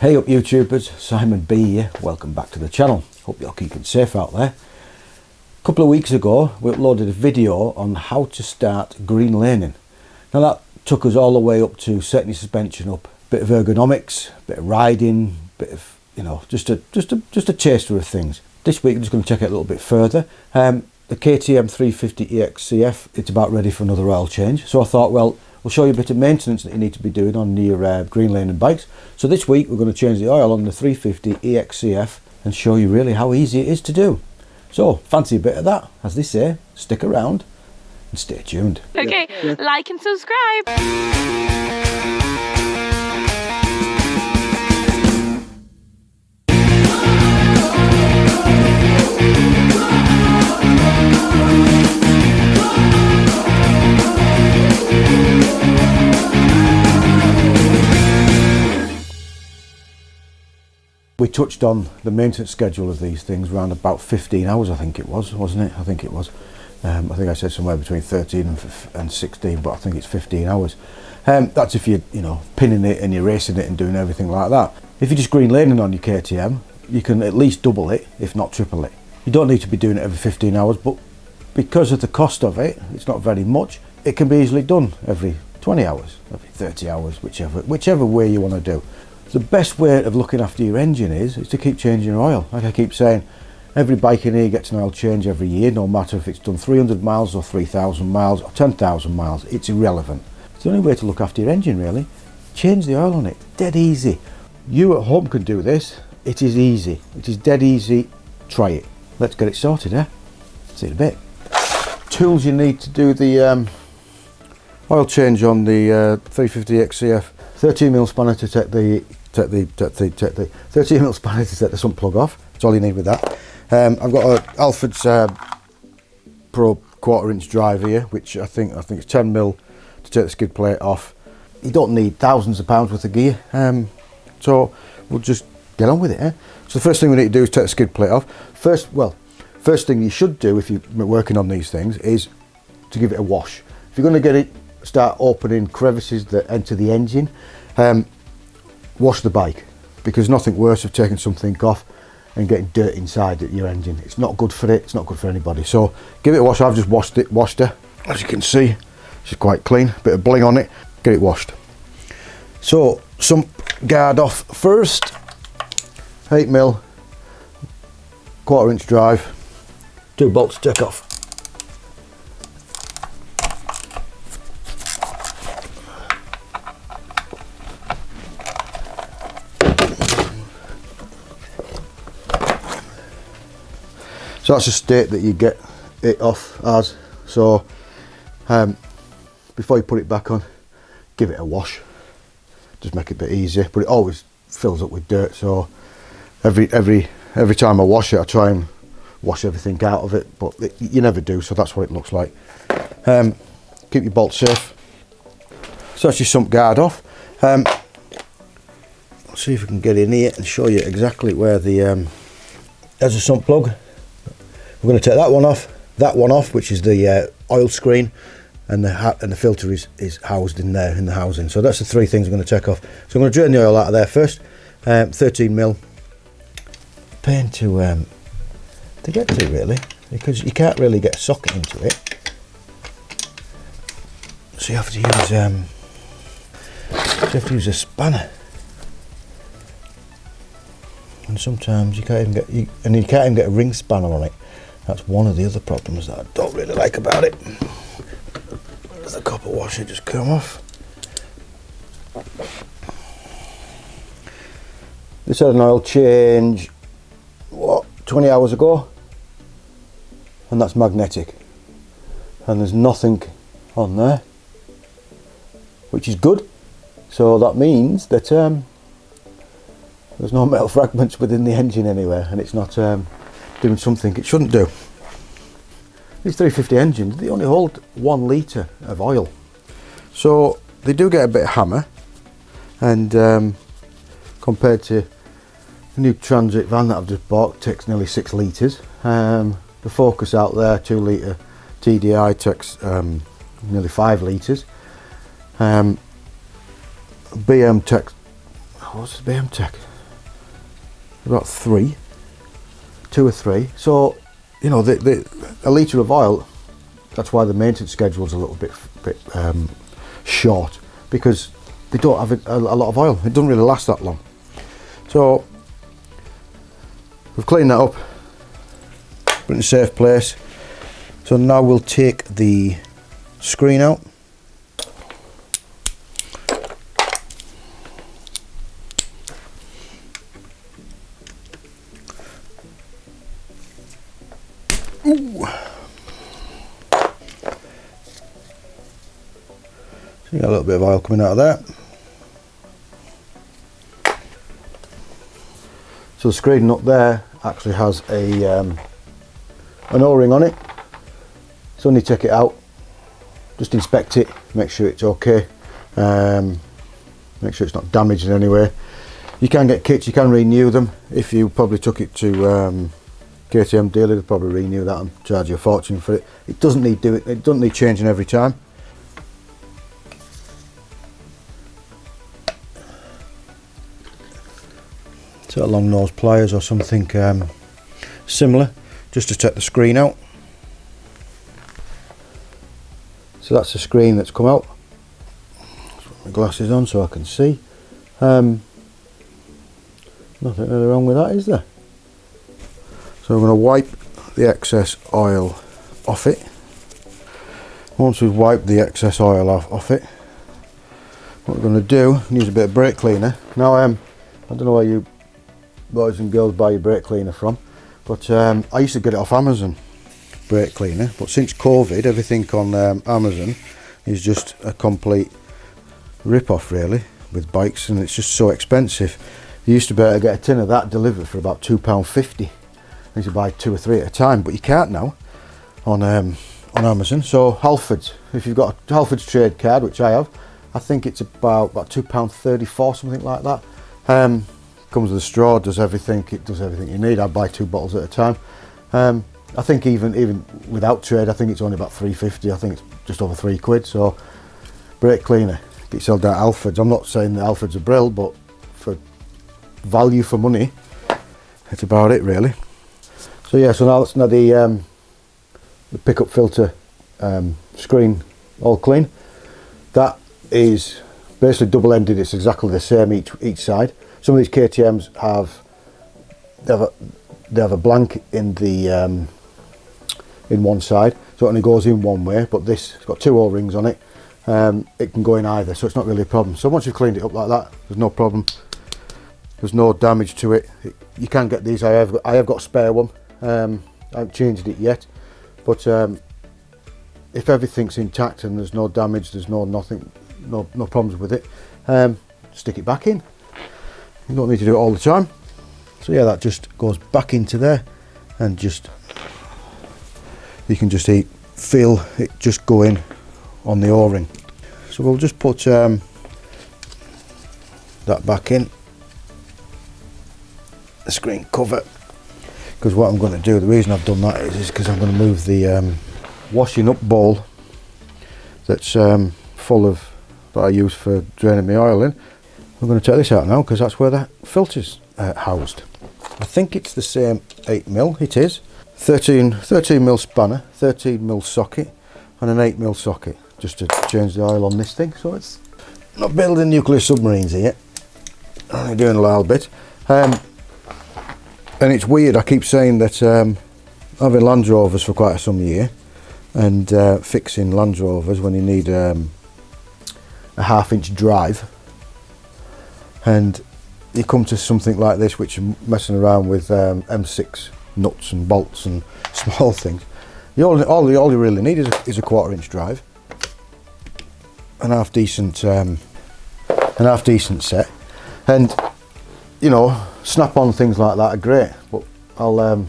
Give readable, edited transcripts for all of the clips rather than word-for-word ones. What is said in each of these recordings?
Hey up YouTubers, Simon B here, welcome back to the channel. Hope you're keeping safe out there. A couple of weeks ago we uploaded a video on how to start green laning. Now that took us all the way up to setting your suspension up, bit of ergonomics, bit of riding, bit of, you know, just a taster of things. This week I'm just going to check it a little bit further. The KTM 350 Exc-f, it's about ready for another oil change, so I thought, well, we'll show you a bit of maintenance that you need to be doing on your green laning bikes. So this week we're going to change the oil on the 350 Exc-f and show you really how easy it is to do. So fancy a bit of that, as they say, stick around and stay tuned. Okay, yeah. Like and subscribe. We touched on the maintenance schedule of these things around about 15 hours, I think it was, wasn't it? I think it was. I think I said somewhere between 13 and 16, but I think it's 15 hours. That's if you're, you know, pinning it and you're racing it and doing everything like that. If you're just green laning on your KTM, you can at least double it, if not triple it. You don't need to be doing it every 15 hours, but because of the cost of it, it's not very much. It can be easily done every 20 hours, every 30 hours, whichever way you want to do. The best way of looking after your engine is to keep changing your oil. Like I keep saying, every bike in here gets an oil change every year, no matter if it's done 300 miles or 3,000 miles or 10,000 miles, it's irrelevant. It's the only way to look after your engine really. Change the oil on it, dead easy. You at home can do this, it is easy, it is dead easy, try it. Let's get it sorted, eh? See you in a bit. Tools you need to do the oil change on the 350 Exc-f. 13mm spanner to take the 13mm spanner to take the sump plug off. That's all you need with that. I've got a Alfred's Pro 1/4" drive here, which I think it's 10mm to take the skid plate off. You don't need thousands of pounds worth of gear, so we'll just get on with it. Eh? So the first thing we need to do is take the skid plate off. First thing you should do if you're working on these things is to give it a wash. If you're going to get it, start opening crevices that enter the engine, wash the bike, because nothing worse of taking something off and getting dirt inside your engine. It's not good for it, it's not good for anybody. So give it a wash. I've just washed her. As you can see, she's quite clean, bit of bling on it, get it washed. So sump guard off first, 8mm 1/4" drive, 2 bolts to take off. So that's the state that you get it off as. So before you put it back on, give it a wash. Just make it a bit easier, but it always fills up with dirt. So every time I wash it, I try and wash everything out of it, but you never do. So that's what it looks like. Keep your bolts safe. So that's your sump guard off. Let's see if we can get in here and show you exactly where the there's a sump plug. We're going to take that one off, which is the oil screen, and the filter is housed in there in the housing. So that's the three things I'm going to take off. So I'm going to drain the oil out of there first. 13mm, pain to get to really, because you can't really get a socket into it. So you have to use a spanner, and sometimes you can't even get a ring spanner on it. That's one of the other problems that I don't really like about it. Does the copper washer just come off? This had an oil change, what, 20 hours ago? And that's magnetic. And there's nothing on there, which is good. So that means that there's no metal fragments within the engine anywhere, and it's not doing something it shouldn't do. These 350 engines, they only hold 1 litre of oil, so they do get a bit of hammer, and compared to the new Transit van that I've just bought, it takes nearly 6 litres. The Focus out there, 2 litre TDI, takes nearly 5 litres. BM takes what's the BM Tech? About 2 or 3. So, you know, a litre of oil, that's why the maintenance schedule is a little bit short, because they don't have a lot of oil. It doesn't really last that long. So we've cleaned that up, put it in a safe place. So now we'll take the screen out. Ooh. So you got a little bit of oil coming out of that. So the screen up there actually has an O-ring on it. So when you take it out, just inspect it, make sure it's okay, make sure it's not damaged in any way. You can get kits, you can renew them. If you probably took it to KTM dealer, they'll probably renew that and charge you a fortune for it. It doesn't need it doesn't need changing every time. So long nose pliers or something similar, just to take the screen out. So that's the screen that's come out. Let's put my glasses on so I can see. Nothing really wrong with that, is there? So I'm going to wipe the excess oil off it. Once we've wiped the excess oil off it, what we're going to do, use a bit of brake cleaner. Now I don't know where you boys and girls buy your brake cleaner from, but I used to get it off Amazon, brake cleaner, but since COVID everything on Amazon is just a complete rip-off really with bikes, and it's just so expensive. You used to be able to get a tin of that delivered for about £2.50. I used to buy 2 or 3 at a time, but you can't now on Amazon. So Halfords, if you've got a Halfords trade card, which I have, I think it's about £2.34, something like that. Comes with a straw, does everything. It does everything you need. I buy 2 bottles at a time. I think even without trade, I think it's only about £3.50. I think it's just over £3. So brake cleaner, get yourself down at Halfords. I'm not saying that Halfords are brill, but for value for money, that's about it really. So yeah, so now that's the pickup filter screen all clean. That is basically double-ended. It's exactly the same each side. Some of these KTMs have a blank in the in one side, so it only goes in one way. But this, it's got 2 O-rings on it. It can go in either, so it's not really a problem. So once you've cleaned it up like that, there's no problem. There's no damage to it. You can get these. I have got a spare one. I haven't changed it yet, but if everything's intact and there's no damage, there's no problems with it, stick it back in. You don't need to do it all the time. So yeah, that just goes back into there, and just you can just feel it just go in on the O-ring. So we'll just put that back in the screen cover, because what I'm going to do, the reason I've done that is because I'm going to move the washing up bowl that's full of, that I use for draining my oil in. I'm going to take this out now because that's where the filter's housed. I think it's the same 8mm, it is. 13mm spanner, 13mm socket and an 8mm socket, just to change the oil on this thing. So it's not building nuclear submarines here, only doing a little bit. And it's weird, I keep saying that I've been Land Rovers for quite some year, and fixing Land Rovers when you need a 1/2-inch drive, and you come to something like this which you're messing around with M6 nuts and bolts and small things. All you really need is a 1/4-inch drive, an half decent set, and you know, snap-on things like that are great. But I'll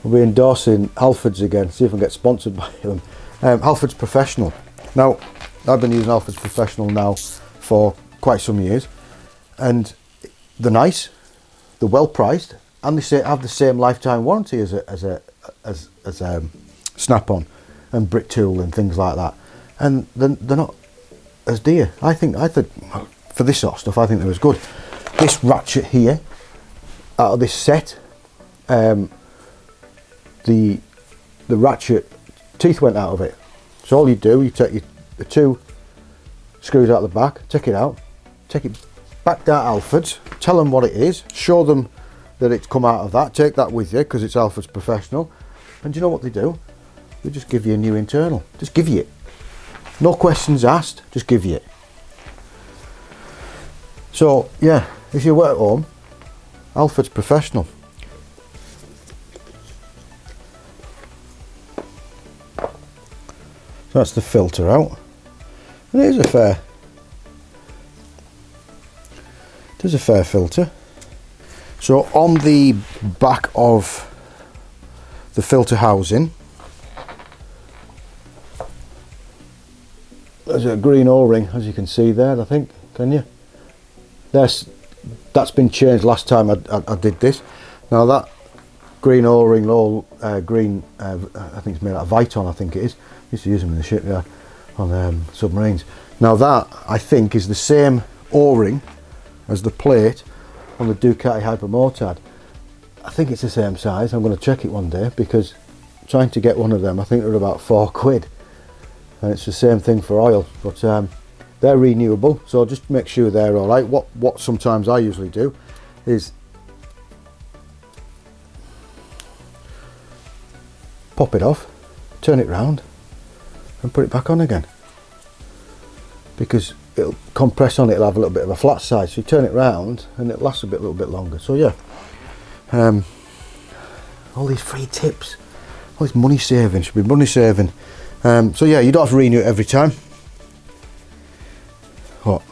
we'll be endorsing Halfords again, see if I can get sponsored by them. Halfords Professional. Now, I've been using Halfords Professional now for quite some years, and they're nice, they're well priced, and they have the same lifetime warranty as snap-on and brick tool and things like that. And they're not as dear. I think for this sort of stuff, I think they're as good. This ratchet here, out of this set, the ratchet teeth went out of it. So all you do, you take the 2 screws out the back, take it out, take it back down to Alfred's, tell them what it is, show them that it's come out of that, take that with you because it's Alfred's Professional, and do you know what they do? They just give you a new internal, just give you it. No questions asked, just give you it. So yeah, if you work at home, Alfred's Professional. So that's the filter out. And it is a fair filter. So on the back of the filter housing, there's a green O-ring, as you can see there, I think, can you? That's been changed last time I did this. Now that green O-ring, all green, I think it's made out of Viton, I think it is. I used to use them in the shipyard on submarines. Now that, I think, is the same O-ring as the plate on the Ducati Hypermotard. I think it's the same size. I'm going to check it one day, because trying to get one of them, I think they're about £4, and it's the same thing for oil, but they're renewable, so just make sure they're all right. What sometimes I usually do is pop it off, turn it round and put it back on again, because it'll compress on it, it'll have a little bit of a flat side, so you turn it round and it lasts a little bit longer. So yeah, all these free tips, all this money saving, should be money saving. So yeah, you don't have to renew it every time. What,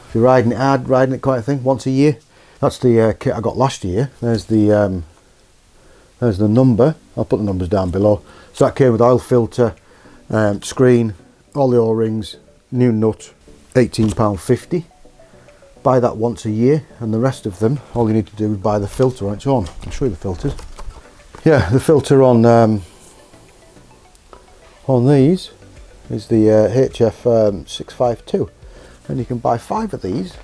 if you're riding it hard, riding it quite a thing, once a year. That's the kit I got last year. There's the number. I'll put the numbers down below. So that came with oil filter, screen, all the O-rings, new nut, £18.50. Buy that once a year, and the rest of them, all you need to do is buy the filter on its own. I'll show you the filters. Yeah, the filter on these is the HF 652, and you can buy 5 of these,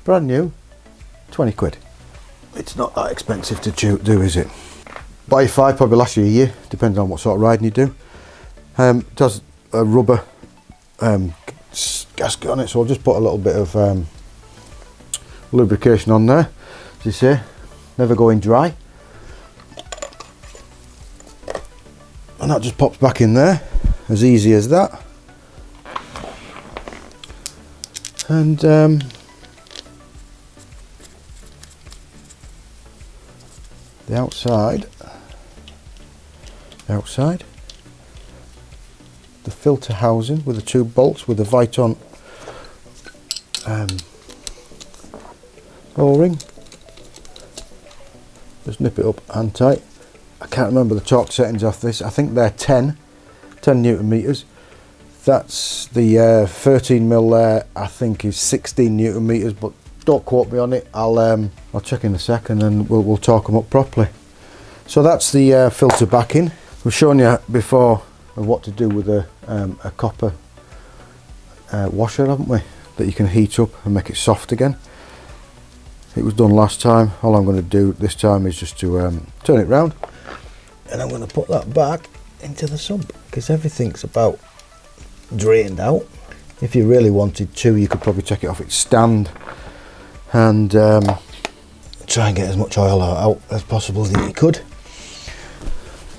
brand new, 20 quid. It's not that expensive to do, is it? Buy 5, probably last you a year, depends on what sort of riding you do. It has a rubber gasket on it, so I'll just put a little bit of lubrication on there, as you say, never going dry. And that just pops back in there, as easy as that. And the outside, the filter housing with the 2 bolts with the Viton O-ring. Just nip it up and tight. I can't remember the torque settings off this. I think they're 10 Newton meters. That's the 13mm there, I think is 16 Newton meters, but don't quote me on it. I'll check in a second and we'll talk them up properly. So that's the filter backing. We've shown you before of what to do with a copper washer, haven't we? That you can heat up and make it soft again. It was done last time. All I'm going to do this time is just to turn it round, and I'm going to put that back into the sump, because everything's about drained out. If you really wanted to, you could probably take it off its stand and try and get as much oil out as possible as you could.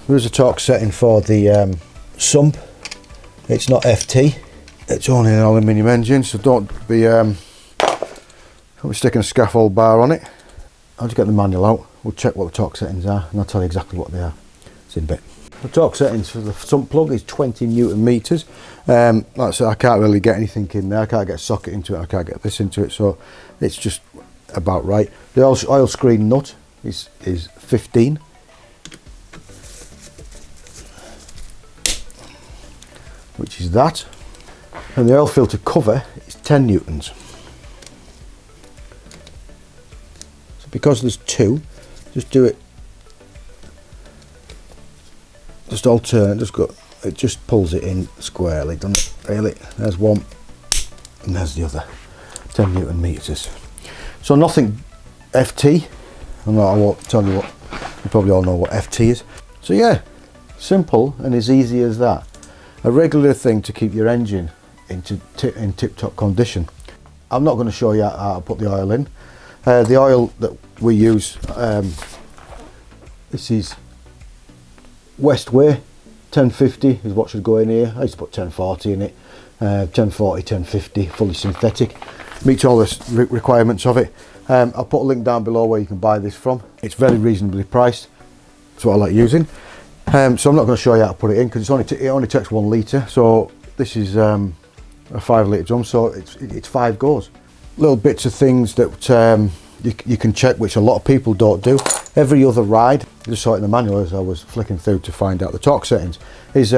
There's a torque setting for the sump. It's not FT, it's only an aluminium engine, so don't be sticking a scaffold bar on it. I'll just get the manual out, we'll check what the torque settings are, and I'll tell you exactly what they are. It's in a bit. The torque settings for the sump plug is 20 Newton meters. Like I said, I can't really get anything in there. I can't get a socket into it, I can't get this into it, so it's just about right. The oil screen nut is 15. Which is that. And the oil filter cover is 10 newtons. So because there's 2, just do it, just alternate, it just pulls it in squarely, doesn't it? Really, there's 1 and there's the other 10 Newton meters. So nothing FT. I won't tell you what, you probably all know what FT is. So yeah, simple and as easy as that. A regular thing to keep your engine in tip-top condition. I'm not going to show you how to put the oil in. The oil that we use, this is Westway 1050 is what should go in here. I used to put 1040 in it. 1040, 1050, fully synthetic. Meets all the requirements of it. I'll put a link down below where you can buy this from. It's very reasonably priced. That's what I like using. So I'm not going to show you how to put it in because it only takes 1 litre. So this is a 5 litre drum, so it's 5 goes. Little bits of things that you can check, which a lot of people don't do. Every other ride, I just saw it in the manual as I was flicking through to find out the torque settings, is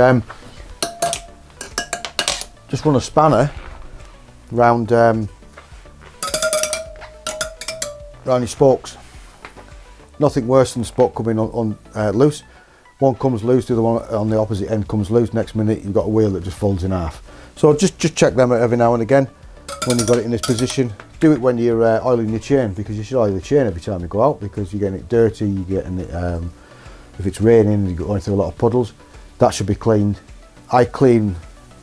just run a spanner round your spokes. Nothing worse than the spoke coming on loose. One comes loose, the other one on the opposite end comes loose. Next minute you've got a wheel that just folds in half. So just check them out every now and again when you've got it in this position. Do it when you're oiling your chain, because you should oil the chain every time you go out, because you're getting it dirty, you're getting it, if it's raining, you're going through a lot of puddles. That should be cleaned. I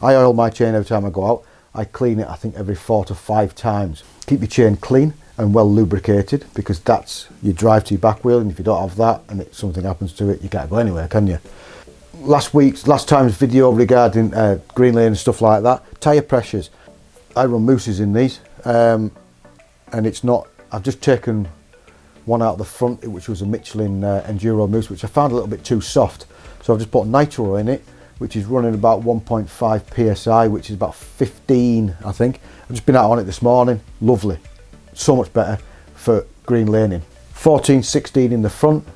oil my chain every time I go out. I clean it I think every 4 to 5 times. Keep your chain clean and well lubricated, because that's your drive to your back wheel, and if you don't have that and something happens to it, you can't go anywhere, can you? Last time's video regarding green lane and stuff like that, tyre pressures. I run mooses in these, and it's not, I've just taken one out the front, which was a Michelin Enduro mousse, which I found a little bit too soft, so I've just put nitro in it, which is running about 1.5 psi, which is about 15 I think. I've just been out on it this morning. Lovely, so much better for green laning. 14, 16 in the front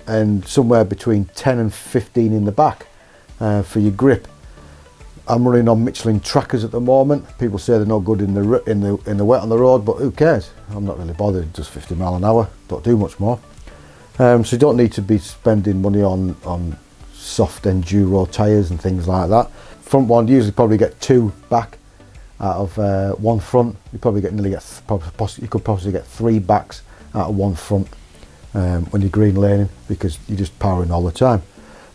and somewhere between 10 and 15 in the back for your grip. I'm running on Michelin trackers at the moment. People say they're no good in the wet on the road, but who cares? I'm not really bothered. Just 50 mile an hour, don't do much more. So you don't need to be spending money on soft enduro tyres and things like that. Front one, you usually probably get 2 back out of 1 front. You probably you could possibly get 3 backs out of 1 front when you're green laning, because you're just powering all the time.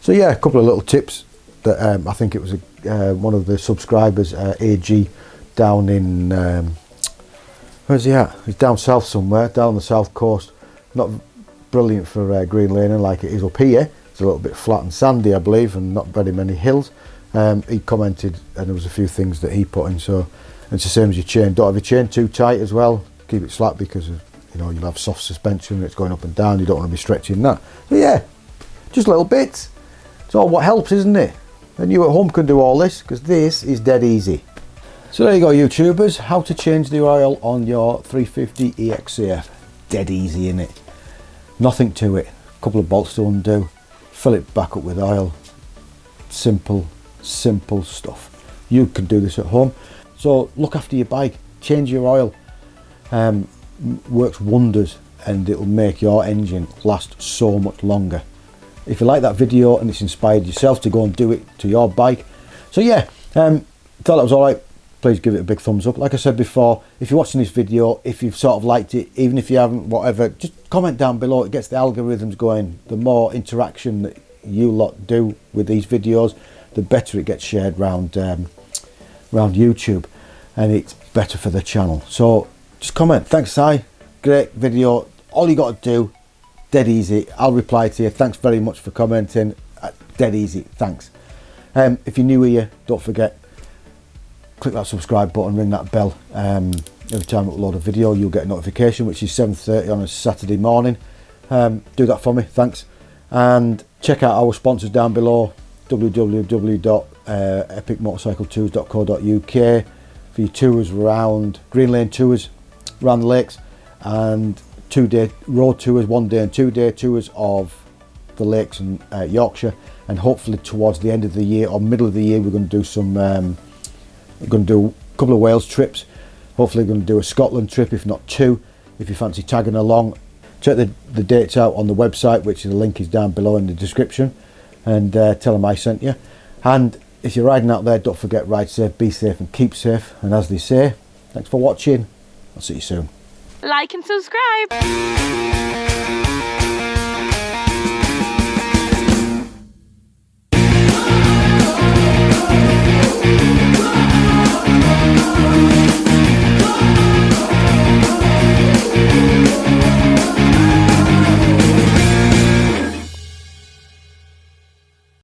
So yeah, a couple of little tips that I think it was one of the subscribers, AG, down in where's he at? He's down south somewhere, down the south coast. Not brilliant for green laning like it is up here. It's a little bit flat and sandy, I believe, and not very many hills. He commented, and there was a few things that he put in. So it's the same as your chain. Don't have your chain too tight as well. Keep it slack, because of, you'll have soft suspension. It's going up and down. You don't want to be stretching that. So yeah, just little bits. It's all what helps, isn't it? And you at home can do all this, because this is dead easy. So there you go, YouTubers. How to change the oil on your 350 Exc-f. Dead easy, innit? Nothing to it. A couple of bolts to undo. Fill it back up with oil. Simple stuff. You can do this at home. So look after your bike. Change your oil. Works wonders, and it'll make your engine last so much longer. If you like that video and it's inspired yourself to go and do it to your bike. So yeah, thought that was alright. Please give it a big thumbs up. Like I said before, if you're watching this video, if you've sort of liked it, even if you haven't, whatever, just comment down below. It gets the algorithms going. The more interaction that you lot do with these videos, the better it gets shared around YouTube, and it's better for the channel. So just comment. Thanks, Si. Great video. All you got to do, dead easy. I'll reply to you. Thanks very much for commenting. Dead easy. Thanks. If you're new here, don't forget, click that subscribe button, ring that bell. Every time I upload a video, you'll get a notification, which is 7:30 on a Saturday morning. Do that for me. Thanks. And check out our sponsors down below, www.epicmotorcycletours.co.uk for your tours around, green lane tours around the lakes, and 2-day road tours, 1-day and 2-day tours of the lakes in Yorkshire. And hopefully towards the end of the year or middle of the year, we're going to do some we're going to do a couple of Wales trips. Hopefully we're going to do a Scotland trip, if not 2, if you fancy tagging along. Check the dates out on the website, which the link is down below in the description, and tell them I sent you. And if you're riding out there, don't forget, ride safe, be safe and keep safe. And as they say, thanks for watching. I'll see you soon. Like and subscribe.